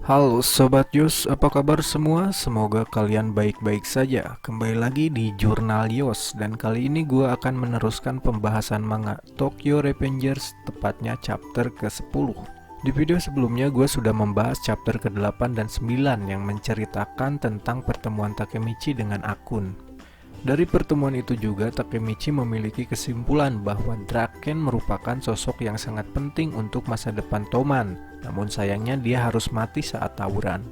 Halo Sobat Yos, apa kabar semua? Semoga kalian baik-baik saja. Kembali lagi di Jurnal Yos, dan kali ini gue akan meneruskan pembahasan manga Tokyo Revengers, tepatnya chapter ke-10. Di video sebelumnya gue sudah membahas chapter ke-8 dan 9 yang menceritakan tentang pertemuan Takemichi dengan Akun. Dari pertemuan itu juga Takemichi memiliki kesimpulan bahwa Draken merupakan sosok yang sangat penting untuk masa depan Toman, namun sayangnya dia harus mati saat tawuran.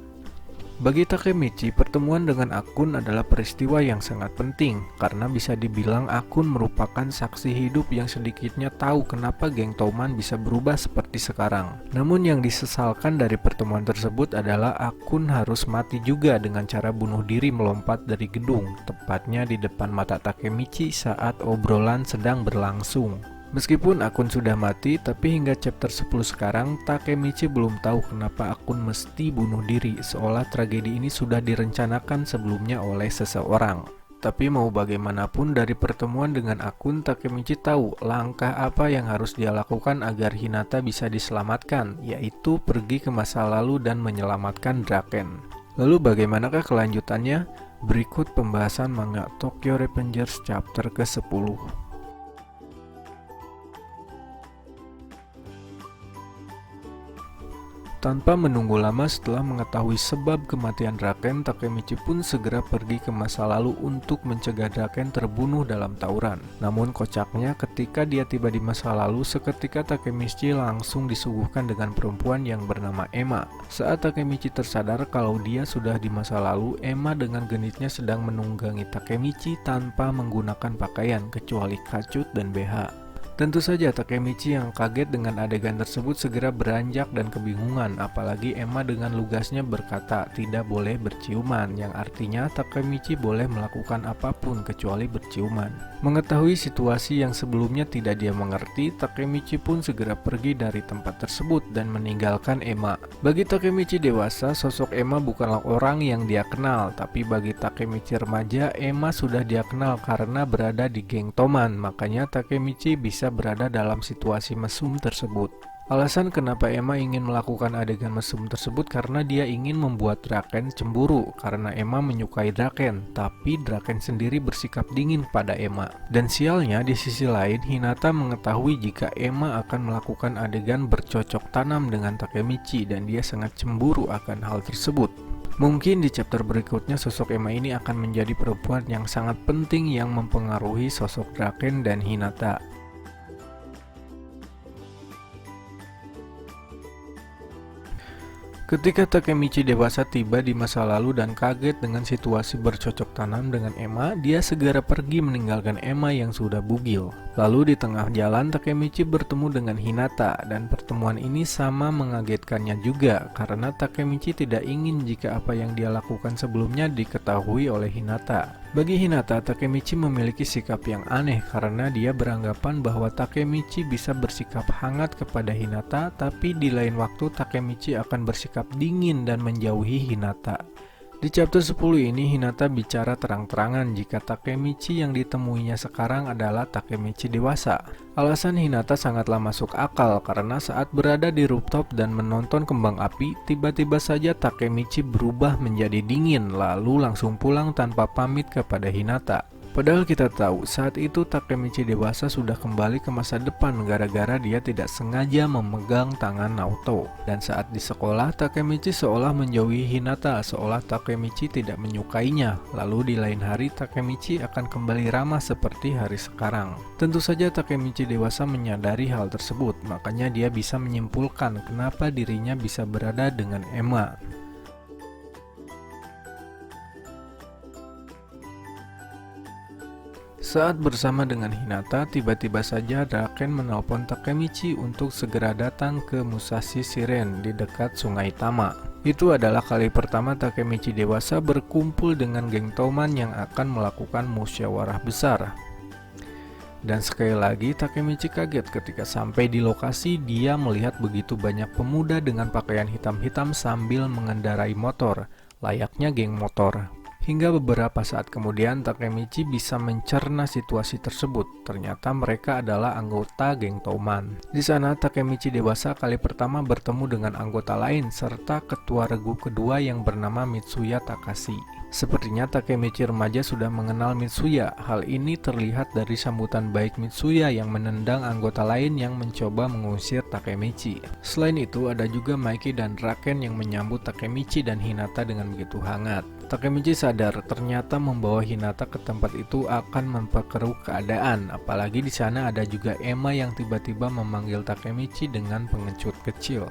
Bagi Takemichi, pertemuan dengan Akun adalah peristiwa yang sangat penting karena bisa dibilang Akun merupakan saksi hidup yang sedikitnya tahu kenapa geng Toman bisa berubah seperti sekarang. Namun yang disesalkan dari pertemuan tersebut adalah Akun harus mati juga dengan cara bunuh diri melompat dari gedung, tepatnya di depan mata Takemichi saat obrolan sedang berlangsung. Meskipun Akun sudah mati, tapi hingga chapter 10 sekarang, Takemichi belum tahu kenapa Akun mesti bunuh diri, seolah tragedi ini sudah direncanakan sebelumnya oleh seseorang. Tapi mau bagaimanapun, dari pertemuan dengan Akun, Takemichi tahu langkah apa yang harus dia lakukan agar Hinata bisa diselamatkan, yaitu pergi ke masa lalu dan menyelamatkan Draken. Lalu bagaimanakah kelanjutannya? Berikut pembahasan manga Tokyo Revengers chapter ke-10. Tanpa menunggu lama setelah mengetahui sebab kematian Draken, Takemichi pun segera pergi ke masa lalu untuk mencegah Draken terbunuh dalam tawuran. Namun kocaknya, ketika dia tiba di masa lalu, seketika Takemichi langsung disuguhkan dengan perempuan yang bernama Emma. Saat Takemichi tersadar kalau dia sudah di masa lalu, Emma dengan genitnya sedang menunggangi Takemichi tanpa menggunakan pakaian kecuali kacut dan BH. Tentu saja Takemichi yang kaget dengan adegan tersebut segera beranjak dan kebingungan, apalagi Emma dengan lugasnya berkata tidak boleh berciuman, yang artinya Takemichi boleh melakukan apapun kecuali berciuman. Mengetahui situasi yang sebelumnya tidak dia mengerti, Takemichi pun segera pergi dari tempat tersebut dan meninggalkan Emma. Bagi Takemichi dewasa, sosok Emma bukanlah orang yang dia kenal, tapi bagi Takemichi remaja, Emma sudah dia kenal karena berada di geng Toman, makanya Takemichi bisa berada dalam situasi mesum tersebut. Alasan kenapa Emma ingin melakukan adegan mesum tersebut karena dia ingin membuat Draken cemburu karena Emma menyukai Draken, tapi Draken sendiri bersikap dingin pada Emma. Dan sialnya di sisi lain, Hinata mengetahui jika Emma akan melakukan adegan bercocok tanam dengan Takemichi dan dia sangat cemburu akan hal tersebut. Mungkin di chapter berikutnya sosok Emma ini akan menjadi perempuan yang sangat penting yang mempengaruhi sosok Draken dan Hinata. Ketika Takemichi dewasa tiba di masa lalu dan kaget dengan situasi bercocok tanam dengan Emma, dia segera pergi meninggalkan Emma yang sudah bugil. Lalu di tengah jalan Takemichi bertemu dengan Hinata, dan pertemuan ini sama mengagetkannya juga karena Takemichi tidak ingin jika apa yang dia lakukan sebelumnya diketahui oleh Hinata. Bagi Hinata, Takemichi memiliki sikap yang aneh karena dia beranggapan bahwa Takemichi bisa bersikap hangat kepada Hinata, tapi di lain waktu Takemichi akan bersikap dingin dan menjauhi Hinata. Di chapter 10 ini Hinata bicara terang-terangan jika Takemichi yang ditemuinya sekarang adalah Takemichi dewasa. Alasan Hinata sangatlah masuk akal karena saat berada di rooftop dan menonton kembang api, tiba-tiba saja Takemichi berubah menjadi dingin lalu langsung pulang tanpa pamit kepada Hinata. Padahal kita tahu saat itu Takemichi dewasa sudah kembali ke masa depan gara-gara dia tidak sengaja memegang tangan Naoto. Dan saat di sekolah, Takemichi seolah menjauhi Hinata, seolah Takemichi tidak menyukainya. Lalu di lain hari Takemichi akan kembali ramah seperti hari sekarang. Tentu saja Takemichi dewasa menyadari hal tersebut, makanya dia bisa menyimpulkan kenapa dirinya bisa berada dengan Emma. Saat bersama dengan Hinata, tiba-tiba saja Draken menelpon Takemichi untuk segera datang ke Musashi Shiren di dekat Sungai Tama. Itu adalah kali pertama Takemichi dewasa berkumpul dengan geng Toman yang akan melakukan musyawarah besar. Dan sekali lagi Takemichi kaget ketika sampai di lokasi dia melihat begitu banyak pemuda dengan pakaian hitam-hitam sambil mengendarai motor, layaknya geng motor. Hingga beberapa saat kemudian Takemichi bisa mencerna situasi tersebut. Ternyata mereka adalah anggota geng Touman. Di sana Takemichi dewasa kali pertama bertemu dengan anggota lain serta ketua regu kedua yang bernama Mitsuya Takashi. Sepertinya Takemichi remaja sudah mengenal Mitsuya. Hal ini terlihat dari sambutan baik Mitsuya yang menendang anggota lain yang mencoba mengusir Takemichi. Selain itu, ada juga Maiki dan Raken yang menyambut Takemichi dan Hinata dengan begitu hangat. Takemichi sadar ternyata membawa Hinata ke tempat itu akan memperkeruh keadaan, apalagi di sana ada juga Emma yang tiba-tiba memanggil Takemichi dengan pengecut kecil.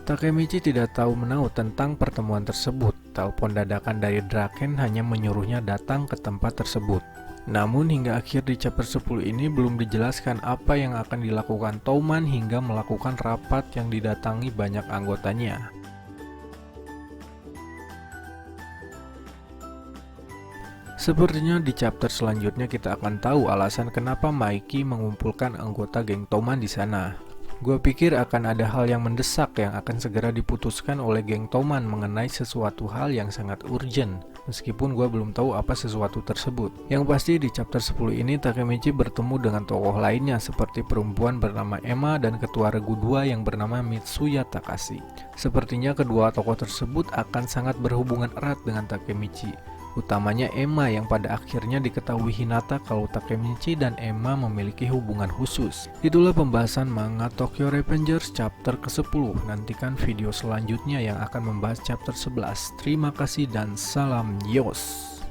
Takemichi tidak tahu menahu tentang pertemuan tersebut. Telepon dadakan dari Draken hanya menyuruhnya datang ke tempat tersebut. Namun hingga akhir di chapter 10 ini belum dijelaskan apa yang akan dilakukan Touman hingga melakukan rapat yang didatangi banyak anggotanya. Sepertinya di chapter selanjutnya kita akan tahu alasan kenapa Maiki mengumpulkan anggota geng Touman di sana. Gue pikir akan ada hal yang mendesak yang akan segera diputuskan oleh geng Touman mengenai sesuatu hal yang sangat urgent. Meskipun gue belum tahu apa sesuatu tersebut. Yang pasti di chapter 10 ini Takemichi bertemu dengan tokoh lainnya seperti perempuan bernama Emma dan ketua regu 2 yang bernama Mitsuya Takashi. Sepertinya kedua tokoh tersebut akan sangat berhubungan erat dengan Takemichi. Utamanya Emma yang pada akhirnya diketahui Hinata kalau Takemichi dan Emma memiliki hubungan khusus. Itulah pembahasan manga Tokyo Revengers chapter ke-10. Nantikan video selanjutnya yang akan membahas chapter 11. Terima kasih dan salam Yos.